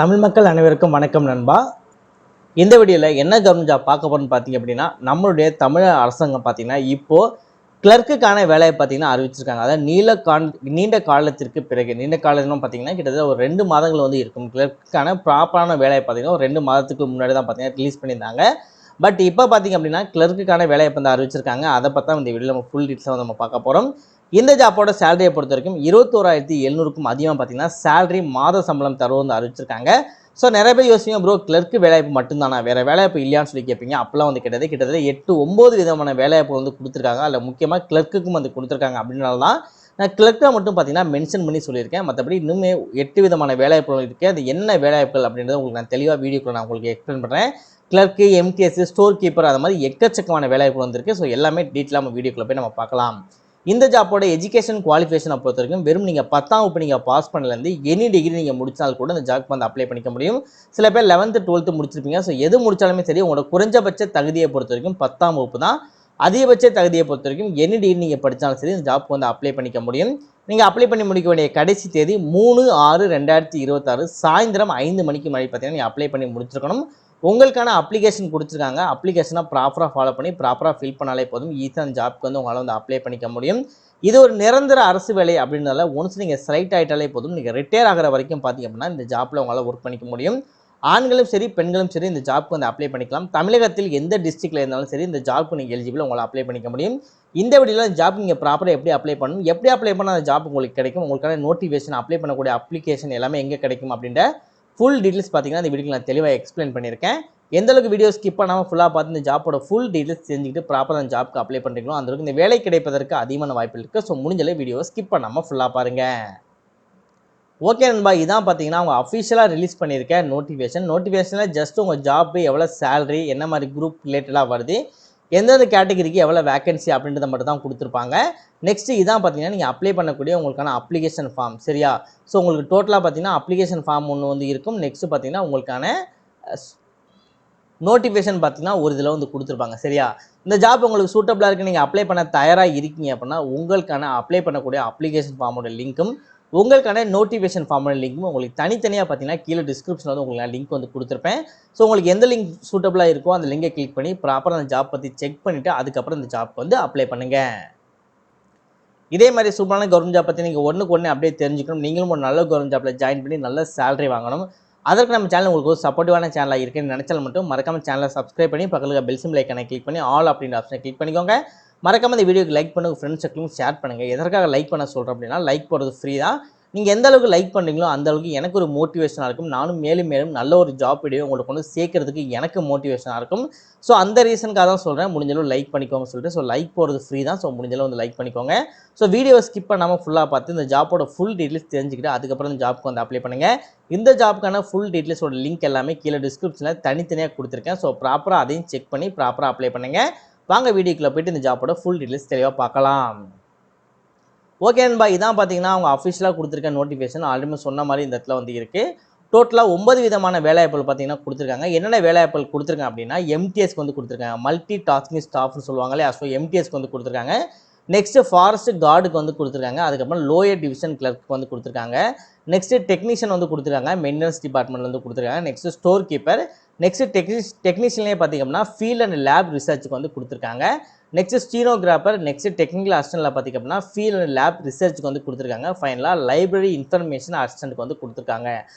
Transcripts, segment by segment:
தமிழ் மக்கள் அனைவருக்கும் வணக்கம் நண்பா. இந்த வீடியோவில் என்ன கவர்மெண்ட் ஜாப் பார்க்க போகிறோம்னு பார்த்தீங்க அப்படின்னா, நம்மளுடைய தமிழக அரசாங்கம் பார்த்தீங்கன்னா இப்போது கிளர்க்குக்கான வேலையை பார்த்தீங்கன்னா அறிவிச்சிருக்காங்க. அதாவது நீண்ட காலத்திற்கு பிறகு, நீண்ட காலம்னு பார்த்தீங்கன்னா கிட்டத்தட்ட ஒரு 2 மாதங்கள் வந்து இருக்கும். கிளர்க்குக்கான ப்ராப்பரான வேலையை பார்த்தீங்கன்னா ஒரு 2 மாதத்துக்கு முன்னாடி தான் பார்த்தீங்கன்னா ரிலீஸ் பண்ணியிருந்தாங்க. பட் இப்போ பார்த்தீங்க அப்படின்னா கிளர்க்குக்கான வேலையை வந்து அறிவிச்சிருக்காங்க. அதை பார்த்தா இந்த வீடியோவில் நம்ம ஃபுல் டீட்டெயில்ஸாக வந்து நம்ம பார்க்க போகிறோம். இந்த ஜாப்போட சேலரியை பொறுத்த வரைக்கும் 21,700க்கும் அதிகமாக பார்த்தீங்கன்னா சேலரி மாத சம்பளம் தருவோம்னு அறிவிச்சிருக்காங்க. ஸோ நிறைய பேர் யோசிங்க, ப்ரோ கிளர்க்கு வேலைவாய்ப்பு மட்டும்தானா, வேறு வேலைவாய்ப்பு இல்லையான்னு சொல்லி கேட்பீங்க. அப்போலாம் வந்து கிட்டத்தட்ட 8-9 விதமான வேலைவாய்ப்பு வந்து கொடுத்துருக்காங்க. அதில் முக்கியமாக கிளர்க்குக்கும் வந்து கொடுத்துருக்காங்க. அப்படின்னால தான் நான் கிளர்க்கை மட்டும் பார்த்தீங்கன்னா மென்ஷன் பண்ணி சொல்லியிருக்கேன். மற்றபடி இன்னுமே 8 விதமான வேலைவாய்ப்புகள் இருக்குது. அது என்ன வேலைவாய்ப்புகள் அப்படின்றத உங்களுக்கு நான் தெளிவாக வீடியோக்குள்ள நான் உங்களுக்கு எக்ஸ்பிளைன் பண்ணுறேன். கிளர்க்கு, எம்டிஎஸ், ஸ்டோர் கீப்பர், அது மாதிரி எக்கச்சக்கமான வேலைவாய்ப்பு வந்திருக்கு. ஸோ எல்லாமே டீட்டெயிலாக நம்ம வீடியோக்குள்ள போய் நம்ம பார்க்கலாம். இந்த ஜாப்போட எஜுகேஷன் குவாலிஃபிகேஷனை பொறுத்த வரைக்கும் வெறும் நீங்கள் 10ஆம் வகுப்பு நீங்கள் பாஸ் பண்ணலேருந்து எனி டிகிரி நீங்கள் முடிச்சால் கூட இந்த ஜாப்க்கு வந்து அப்ளை பண்ணிக்க முடியும். சில பேர் 11th 12th முடிச்சிருப்பீங்க. ஸோ எது முடிச்சாலுமே சரி, உங்களோட குறைஞ்சபட்ச தகுதியை பொறுத்த வரைக்கும் 10ஆம் வகுப்பு தான். அதிகபட்ச தகுதியை பொறுத்த வரைக்கும் எனி டிகிரி நீங்கள் படித்தாலும் சரி இந்த ஜாப்க்கு வந்து அப்ளை பண்ணிக்க முடியும். நீங்கள் அப்ளை பண்ணி முடிக்க வேண்டிய கடைசி தேதி 3/6/2026 சாயந்தரம் 5 மணிக்கு முன்னாடி பார்த்தீங்கன்னா நீங்கள் அப்ளை பண்ணி முடிச்சிருக்கணும். உங்களுக்கான அப்ளிகேஷன் கொடுத்துருக்காங்க. அப்ளிகேஷனை ப்ராப்பராக ஃபாலோ பண்ணி ப்ராப்பராக ஃபில் பண்ணாலே போதும். ஈஸியாக அந்த ஜாப்க்கு வந்து உங்களால் வந்து அப்ளை பண்ணிக்க முடியும். இது ஒரு நிரந்தர அரசு வேலை அப்படின்றதால ஒன்ஸ் நீங்கள் செலக்ட் ஆகிட்டாலே போதும். நீங்கள் ரிட்டையர் ஆகிற வரைக்கும் பார்த்தீங்க அப்படின்னா இந்த ஜாப்பில் உங்களால் ஒர்க் பண்ணிக்க முடியும். ஆண்களும் சரி பெண்களும் சரி இந்த ஜாப்க்கு வந்து அப்ளை பண்ணிக்கலாம். தமிழகத்தில் எந்த டிஸ்ட்ரிக்டில் இருந்தாலும் சரி இந்த ஜாப்க்கு நீங்கள் எலிஜிபிள், உங்களால் அப்ளை பண்ணிக்க முடியும். இந்த வீடியோவில் ஜாப் நீங்கள் ப்ராப்பராக எப்படி அப்ளை பண்ணணும், எப்படி அப்ளை பண்ணால் அந்த ஜாப் உங்களுக்கு கிடைக்கும், உங்களுக்கான நோட்டிஃபிகேஷன், அப்ளை பண்ணக்கூடிய அப்ளிகேஷன் எல்லாமே எங்கே கிடைக்கும் அப்படின்ற ஃபுல் டீட்டெயில்ஸ் பார்த்தீங்கன்னா இந்த வீடியோவில் நான் தெளிவாக எக்ஸ்பிளைன் பண்ணியிருக்கேன். எந்த அளவுக்கு வீடியோ ஸ்கிப் பண்ணாமல் ஃபுல்லாக பார்த்து இந்த ஜாப்போட ஃபுல் டீட்டெயில்ஸ் தெரிஞ்சுக்கிட்டு ப்ராப்பராக அந்த ஜாப்க்கு அப்ளை பண்ணுறீங்களோ அந்த அளவுக்கு இந்த வேலை கிடைப்பதற்கு அதிகமான வாய்ப்பு இருக்குது. ஸோ முடிஞ்சளவு வீடியோவை ஸ்கிப் பண்ணாமல் ஃபுல்லாக பாருங்கள். ஓகே நண்பா, இதான் பார்த்தீங்கன்னா அவங்க அஃபிஷியலாக ரிலீஸ் பண்ணியிருக்க நோட்டிஃபிகேஷனில் ஜஸ்ட் உங்கள் ஜாப்பு எவ்வளோ சேலரி, என்ன மாதிரி குரூப் ரிலேட்டடாக வருது, எந்தெந்த கேட்டகரிக்கு எவ்வளோ வேகன்சி அப்படின்றத மட்டும் தான் கொடுத்துருப்பாங்க. நெக்ஸ்ட்டு இதான் பார்த்தீங்கன்னா நீங்கள் அப்ளை பண்ணக்கூடிய உங்களுக்கான அப்ளிகேஷன் ஃபார்ம். சரியா? ஸோ உங்களுக்கு டோட்டலாக பார்த்தீங்கன்னா அப்ளிகேஷன் ஃபார்ம் ஒன்று வந்து இருக்கும். நெக்ஸ்ட்டு பார்த்தீங்கன்னா உங்களுக்கான நோட்டிஃபிகேஷன் பார்த்தீங்கன்னா ஒரு இதில் வந்து கொடுத்துருப்பாங்க. சரியா? இந்த ஜாப் உங்களுக்கு சூட்டபிளாக இருக்குது, நீங்கள் அப்ளை பண்ண தயாராக இருக்கீங்க அப்படின்னா உங்களுக்கான அப்ளை பண்ணக்கூடிய அப்ளிகேஷன் ஃபார்மோட லிங்க்கும் உங்களுக்கான நோட்டிஃபிகேஷன் ஃபார்மோட லிங்க்கும் உங்களுக்கு தனித்தனியாக பார்த்தீங்கன்னா கீழே டிஸ்கிரிப்ஷனில் வந்து உங்களுக்கு நான் லிங்க் வந்து கொடுத்துருப்பேன். ஸோ உங்களுக்கு எந்த லிங்க் சூட்டபிளாக இருக்கோ அந்த லிங்கை கிளிக் பண்ணி ப்ராப்பராக அந்த ஜாப் பற்றி செக் பண்ணிவிட்டு அதுக்கப்புறம் இந்த ஜாப் வந்து அப்ளை பண்ணுங்கள். இதே மாதிரி சூப்பரான கவர்மெண்ட் ஜாப் பற்றி நீங்கள் ஒன்றுக்கு ஒன்று அப்படியே தெரிஞ்சுக்கணும், நீங்களும் ஒரு நல்ல கவர்மெண்ட் ஜாப்பில் ஜாயின் பண்ணி நல்ல சேலரி வாங்கணும். அதற்கு நம்ம சேனல் உங்களுக்கு ஒரு சப்போர்ட்டிவான சேனலாக இருக்குன்னு நினச்சாலும் மட்டும் மறக்காம சேனலை சப்ஸ்கிரைப் பண்ணி பக்கத்தில் பெல் சிம்பிள் ஐக்கானை கிளிக் பண்ணி ஆல் அப்படின்ற ஆப்ஷனை கிளிக் பண்ணிக்கோங்க. மறக்காம இந்த வீடியோக்கு லைக் பண்ணுங்கள், ஃப்ரெண்ட்ஸ் சர்க்கிளும் ஷேர் பண்ணுங்கள். எதற்காக லைக் பண்ண சொல்கிறேன் அப்படின்னா, லைக் போடுறது ஃப்ரீ தான். நீங்கள் எந்த அளவுக்கு லைக் பண்ணுறீங்களோ அந்த அளவுக்கு எனக்கு ஒரு மோட்டிவேஷனாக இருக்கும். நானும் மேலும் மேலும் நல்ல ஒரு ஜாப் வீடியோ உங்களுக்கு வந்து சேர்க்கறதுக்கு எனக்கு மோட்டிவேஷனாக இருக்கும். ஸோ அந்த ரீசனுக்காக தான் சொல்கிறேன், முடிஞ்சளவு லைக் பண்ணிக்கோங்க சொல்லிட்டு. ஸோ லைக் போடுறது ஃப்ரீ தான். ஸோ முடிஞ்சளவு வந்து லைக் பண்ணிக்கோங்க. ஸோ வீடியோவை ஸ்கிப் பண்ணாமல் ஃபுல்லாக பார்த்து இந்த ஜாப்போட ஃபுல் டீட்டெயில்ஸ் தெரிஞ்சுக்கிட்டு அதுக்கப்புறம் இந்த ஜாப்க்கு வந்து அப்ளை பண்ணுங்கள். இந்த ஜாப்க்கான ஃபுல் டீட்டெயில்ஸோட லிங்க் எல்லாமே கீழே டிஸ்கிரிப்ஷனில் தனித்தனியாக கொடுத்துருக்கேன். ஸோ ப்ராப்பராக அதையும் செக் பண்ணி ப்ராப்பராக அப்ளை பண்ணுங்கள். வாங்க வீடியோக்குள்ளே போய்ட்டு இந்த ஜாப்போட ஃபுல் டீட்டெயில்ஸ் தெளிவாக பார்க்கலாம். ஓகே நண்பா, இதான் பார்த்தீங்கன்னா அவங்க அஃபிஷியலாக கொடுத்துருக்க நோட்டிஃபிகேஷன். ஆல்ரெடி சொன்ன மாதிரி இந்த இடத்துல வந்து இருக்குது. டோட்டலாக 9 விதமான வேலைவாய்ப்புகள் பார்த்தீங்கன்னா கொடுத்துருக்காங்க. என்னென்ன வேலைவாய்ப்புகள் கொடுத்துருக்காங்க அப்படின்னா, எம்டிஎஸ்க்கு வந்து கொடுத்துருக்காங்க, மல்டி டாஸ்கிங் ஸ்டாஃப்னு சொல்லுவாங்க இல்லையா. ஸோ எம்டிஎஸ்க்கு வந்து கொடுத்துருக்காங்க. நெக்ஸ்ட்டு ஃபாரஸ்ட் கார்டுக்கு வந்து கொடுத்துருக்காங்க. அதுக்கப்புறம் லோயர் டிவிஷன் கிளர்க்கு வந்து கொடுத்துருக்காங்க. நெக்ஸ்ட்டு டெக்னீஷியன் வந்து கொடுத்துருக்காங்க, மெயின்டெனன்ஸ் டிபார்ட்மெண்ட் வந்து கொடுத்துருக்காங்க. Next store keeper. நெக்ஸ்ட்டு டெக்னீஷியன்லேயே பார்த்தீங்க அப்படின்னா ஃபீல்ட் அண்ட் லேப் ரிசர்ச்சுக்கு வந்து கொடுத்துருக்காங்க. Next stenographer. நெக்ஸ்ட் டெக்னிக்கல் அசிஸ்டன்ட்டில் பார்த்திங்க அப்படின்னா ஃபீல்ட் அண்ட் லேப் ரிசர்ச்சுக்கு வந்து கொடுத்துருக்காங்க. ஃபைனலாக லைப்ரரி இன்ஃபர்மேஷன் அசிஸ்டன்ட்டுக்கு வந்து கொடுத்துருக்காங்க.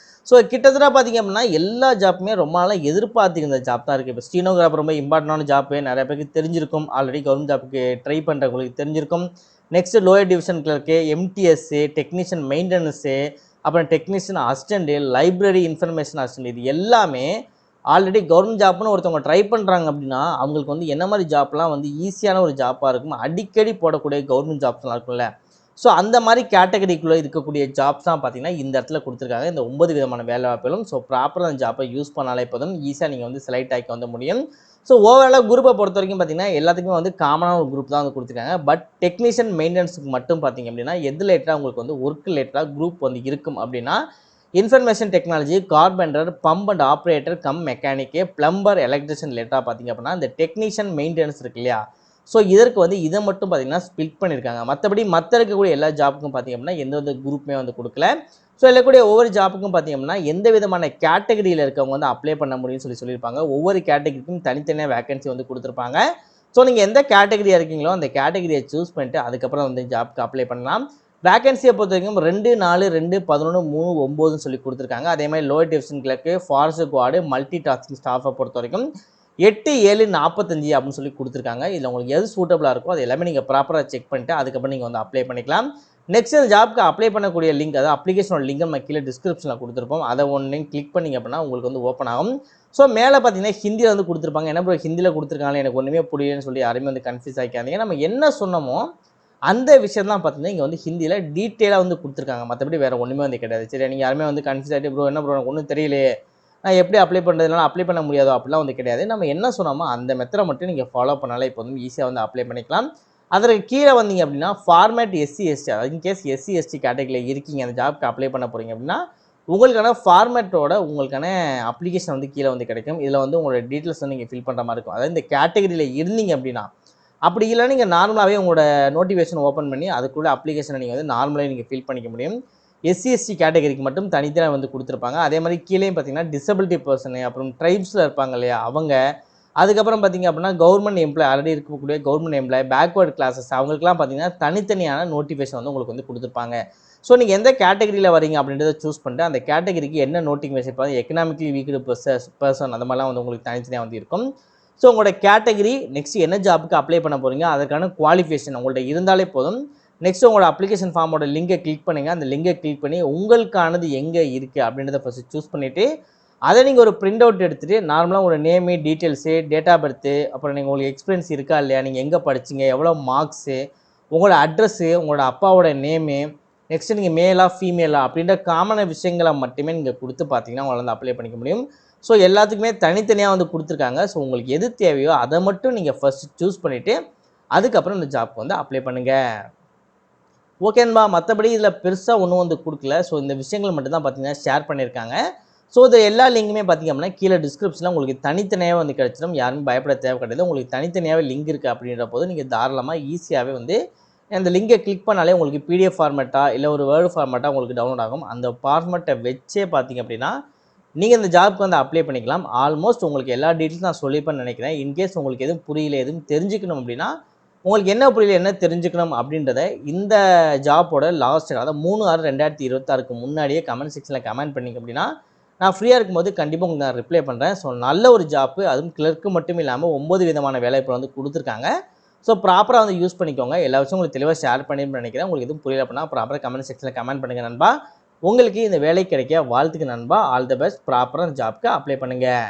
ஸோ கிட்டத்தட்ட பார்த்திங்க அப்படின்னா எல்லா ஜாப்புமே ரொம்ப நாளாக எதிர்பார்த்துக்கிற ஜாப் தான் இருக்குது. இப்போ ஸ்டீனோகிராஃபர் ரொம்ப இம்பார்ட்டண்டான ஜாப்பு, நிறைய பேருக்கு தெரிஞ்சிருக்கும். ஆல்ரெடி கவர்மெண்ட் ஜாப்புக்கு ட்ரை பண்ணுறவங்களுக்கு தெரிஞ்சிருக்கும். Next lower division clerk, MTS, technician maintenance, அப்புறம் technician assistant, library information assistant, இது எல்லாமே ஆல்ரெடி கவர்மெண்ட் ஜாப்னு ஒருத்தவங்க ட்ரை பண்ணுறாங்க அப்படின்னா அவங்களுக்கு வந்து என்ன மாதிரி ஜாப்லாம் வந்து ஈஸியான ஒரு ஜாப்பாக இருக்கும், அடிக்கடி போடக்கூடிய கவர்மெண்ட் ஜாப்ஸ்லாம் இருக்கும்ல. ஸோ அந்த மாதிரி கேட்டகரிக்குள்ளே இருக்கக்கூடிய ஜாப்ஸ் தான் பார்த்தீங்கன்னா இந்த இடத்துல கொடுத்துருக்காங்க, இந்த 9 விதமான வேலை வாய்ப்புகளும். ஸோ ப்ராப்பராக அந்த ஜாப்பை யூஸ் பண்ணாலே போதும், ஈஸியாக நீங்கள் வந்து செலக்ட் ஆகிக்க வந்து முடியும். ஸோ ஓவராலாக குரூப்பை பொறுத்த வரைக்கும் பார்த்தீங்கன்னா எல்லாத்துக்குமே வந்து காமனான ஒரு குரூப் தான் வந்து கொடுத்துருக்காங்க. பட் டெக்னீஷியன் மெயின்டெனன்ஸுக்கு மட்டும் பார்த்தீங்க அப்படின்னா எது ரிலேட்டடாக உங்களுக்கு வந்து ஒர்க் ரிலேட்டடாக குரூப் வந்து இருக்கும் அப்படின்னா, information technology, carpenter, pump and operator come mechanic, plumber, electrician ரிலேட்டடாக பார்த்தீங்க அப்படின்னா இந்த டெக்னீஷியன் மெயின்டெனன்ஸ் இருக்கு இல்லையா. ஸோ இதற்கு வந்து இதை மட்டும் பார்த்தீங்கன்னா ஸ்பிளிட் பண்ணியிருக்காங்க. மற்றபடி மற்ற இருக்கக்கூடிய எல்லா ஜாப்புக்கும் பார்த்தீங்க அப்படின்னா எந்த வந்து குரூப்புமே வந்து கொடுக்கல. ஸோ இருக்கக்கூடிய ஒவ்வொரு ஜாப்புக்கும் பார்த்தீங்க அப்படின்னா எந்த விதமான கேட்டகரியில் இருக்கவங்க வந்து அப்ளை பண்ண முடியும்னு சொல்லியிருப்பாங்க. ஒவ்வொரு கேட்டகரிக்கும் தனித்தனியாக வேகன்சி வந்து கொடுத்துருப்பாங்க. ஸோ நீங்கள் எந்த கேட்டகரியாக இருக்கீங்களோ அந்த கேட்டகரியை சூஸ் பண்ணிட்டு அதுக்கப்புறம் வந்து ஜாப்க்கு அப்ளை பண்ணலாம். வேகன்சியை பொறுத்த வரைக்கும் 2, 4, 2, 11, 3, 9ன்னு சொல்லி கொடுத்துருக்காங்க. அதே மாதிரி lower division clerk, forest guard, multi tasking ஸ்டாஃபை பொறுத்த வரைக்கும் 8, 7, 45 அப்படின்னு சொல்லி கொடுத்துருக்காங்க. இதில் உங்களுக்கு எது சூட்டபுளாக இருக்கோ அது எல்லாமே நீங்கள் ப்ராப்பராக செக் பண்ணிட்டு அதுக்கப்புறம் நீங்கள் வந்து அப்ளை பண்ணிக்கலாம். நெக்ஸ்ட் இந்த ஜாப்க்கு அப்ளை பண்ணக்கூடிய லிங்க், அதாவது அப்ளிகேஷனோட லிங்க் நம்ம கீழே டிஸ்கிரிப்ஷனில் கொடுத்துருப்போம். அதை ஒன்று கிளிக் பண்ணிங்க அப்படின்னா உங்களுக்கு வந்து ஓப்பன் ஆகும். ஸோ மேலே பார்த்தீங்கன்னா ஹிந்தியில் வந்து கொடுத்துருப்பாங்க. என்ன ப்ரோ ஹிந்தியில் கொடுத்துருக்காங்க, எனக்கு ஒன்றுமே புரியலன்னு சொல்லி யாருமே வந்து கன்ஃபியூஸ் ஆகிக்காதீங்க. நம்ம என்ன சொன்னோமோ அந்த விஷயம் தான் பார்த்தீங்கன்னா இங்கே வந்து ஹிந்தியில் டீட்டெயிலாக வந்து கொடுத்துருக்காங்க. மற்றபடி வேறு ஒன்றுமே வந்து கிடையாது. சரி, நீங்கள் யாருமே வந்து கன்ஃபியூஸ் ஆகிட்டு ப்ரோ என்ன ப்ரோ எனக்கு ஒன்றும் தெரியலையே, நான் எப்படி அப்ளை பண்ணுறதுனால அப்ளை பண்ண முடியாதோ அப்படிலாம் வந்து கிடையாது. நம்ம என்ன சொன்னோமோ அந்த மெத்தடை மட்டும் நீங்கள் ஃபாலோ பண்ணாலே இப்போ வந்து ஈஸியாக வந்து அப்ளை பண்ணிக்கலாம். அதற்கு கீழே வந்தீங்க அப்படின்னா ஃபார்மேட் எஸ்சி எஸ்டி, அதாவது இன்கேஸ் எஸ்சி எஸ்டி கேட்டகரியில் இருக்கீங்க, அந்த ஜாப்க்கு அப்ளை பண்ண போகிறீங்க அப்படின்னா உங்களுக்கான ஃபார்மேட்டோட உங்களுக்கான அப்ளிகேஷன் வந்து கீழே வந்து கிடைக்கும். இதில் வந்து உங்களோட டீட்டெயில்ஸ் வந்து நீங்கள் ஃபில் பண்ணுற மாதிரி இருக்கும். அதாவது இந்த கேட்டகரியில் இருந்தீங்க அப்படின்னா, அப்படி இல்லைன்னா நீங்கள் நார்மலாகவே உங்களோட நோட்டிஃபிகேஷன் ஓப்பன் பண்ணி அதுக்குள்ள அப்ளிகேஷனை நீங்கள் வந்து நார்மலாக நீங்கள் ஃபில் பண்ணிக்க முடியும். எஸ்சி எஸ்டி கேட்டகரிக்கு மட்டும் தனித்தனியாக வந்து கொடுத்துருப்பாங்க. அதே மாதிரி கீழேயும் பார்த்தீங்கன்னா டிசபிலிட்டி பர்சனு, அப்புறம் ட்ரைப்ஸில் இருப்பாங்க இல்லையா அவங்க, அதுக்கப்புறம் பார்த்தீங்க அப்படின்னா கவர்மெண்ட் எம்ப்ளாய், ஆல்ரெடி இருக்கக்கூடிய கவர்மெண்ட் எம்ப்ளாய், பேக்வேர்டு கிளாஸஸ் அவங்களுக்குலாம் பார்த்தீங்கன்னா தனித்தனியான நோட்டிஃபிகேஷன் வந்து உங்களுக்கு வந்து கொடுத்துருப்பாங்க. ஸோ நீங்கள் எந்த கேட்டகரியில் வரீங்க அப்படின்றத சூஸ் பண்ணிட்டு அந்த கேட்டகரிக்கு என்ன நோட்டிஃபிகேஷன் இப்போ எக்கனாமிக்கலி வீக்டு பர்சன் அந்த மாதிரிலாம் வந்து உங்களுக்கு தனித்தனியாக வந்து இருக்கும். ஸோ உங்களோட கேட்டகரி, நெக்ஸ்ட் என்ன ஜாப்புக்கு அப்ளை பண்ண போகிறீங்க, அதுக்கான குவாலிஃபிகேஷன் உங்கள்ட்ட இருந்தாலே போதும். நெக்ஸ்ட் உங்களோட அப்ளிகேஷன் ஃபார்மோட லிங்கை கிளிக் பண்ணுங்கள். அந்த லிங்கை கிளிக் பண்ணி உங்களுக்கானது எங்கே இருக்குது அப்படின்றத ஃபஸ்ட்டு சூஸ் பண்ணிவிட்டு அதை நீங்கள் ஒரு பிரிண்ட் அவுட் எடுத்துகிட்டு நார்மலாக உங்களோட name, details, date of birth, அப்புறம் நீங்கள் உங்களுக்கு எக்ஸ்பீரியன்ஸ் இருக்கா இல்லையா, நீங்கள் எங்கே படிச்சிங்க, எவ்வளோ மார்க்ஸு, உங்களோட அட்ரஸ்ஸு, உங்களோட அப்பாவோட நேமு, நெக்ஸ்ட்டு நீங்கள் மேலா ஃபீமேலா அப்படின்ற காமனான விஷயங்களை மட்டுமே நீங்கள் கொடுத்து பார்த்தீங்கன்னா உங்களால் வந்து அப்ளை பண்ணிக்க முடியும். ஸோ எல்லாத்துக்குமே தனித்தனியாக வந்து கொடுத்துருக்காங்க. ஸோ உங்களுக்கு எது தேவையோ அதை மட்டும் நீங்கள் ஃபஸ்ட்டு சூஸ் பண்ணிவிட்டு அதுக்கப்புறம் இந்த ஜாப்க்கு வந்து அப்ளை பண்ணுங்கள். ஓகேன்பா. மற்றபடி இதில் பெருசாக ஒன்றும் வந்து கொடுக்கல. ஸோ இந்த விஷயங்கள் மட்டும் தான் பார்த்தீங்கன்னா ஷேர் பண்ணியிருக்காங்க. ஸோ இது எல்லா லிங்குமே பார்த்திங்க அப்படின்னா கீழே டிஸ்கிரிப்ஷனில் உங்களுக்கு தனித்தனியாக வந்து கிடச்சிடும். யாருமே பயப்பட தேவை கிடையாது. உங்களுக்கு தனித்தனியாகவே லிங்க் இருக்குது அப்படின்ற போது நீங்கள் தாராளமாக ஈஸியாகவே வந்து அந்த லிங்கை கிளிக் பண்ணாலே உங்களுக்கு பிடிஎஃப் ஃபார்மேட்டாக இல்லை ஒரு வேர்டு ஃபார்மேட்டாக உங்களுக்கு டவுன்லோட் ஆகும். அந்த ஃபார்மேட்டை வச்சே பார்த்திங்க அப்படின்னா நீங்கள் இந்த ஜாப்க்கு வந்து அப்ளை பண்ணிக்கலாம். ஆல்மோஸ்ட் உங்களுக்கு எல்லா டீட்டெயில்ஸ் நான் சொல்லிப்பேன்னு நினைக்கிறேன். இன்கேஸ் உங்களுக்கு எதுவும் புரியல, எதுவும் தெரிஞ்சுக்கணும் அப்படின்னா உங்களுக்கு என்ன புரியல, என்ன தெரிஞ்சுக்கணும் அப்படின்றத இந்த ஜாப்போட லாஸ்ட், அதாவது 3/6/2026க்கு முன்னாடியே கமெண்ட் செக்ஷனில் கமெண்ட் பண்ணிங்க அப்படின்னா நான் ஃப்ரீயாக இருக்கும்போது கண்டிப்பாக உங்களுக்கு நான் ரிப்ளை பண்ணுறேன். ஸோ நல்ல ஒரு ஜாப்பு, அதுவும் கிளர்க்கு மட்டும் இல்லாமல் 9 விதமான வேலைவாய்ப்பு வந்து கொடுத்துருக்காங்க. ஸோ ப்ராப்பராக வந்து யூஸ் பண்ணிக்கோங்க. எல்லா விஷயம் உங்களுக்கு தெளிவாக ஷேர் பண்ணின்னு நினைக்கிறேன். உங்களுக்கு எதுவும் புரியல அப்படின்னா ப்ராப்பராக கமெண்ட் செக்ஷனில் கமெண்ட் பண்ணுங்கள் நண்பா. உங்களுக்கு இந்த வேலை கிடைக்க வாழ்த்துக்கு நண்பா. All the best. ப்ராப்பராக அந்த ஜாப்க்கு அப்ளை பண்ணுங்கள்.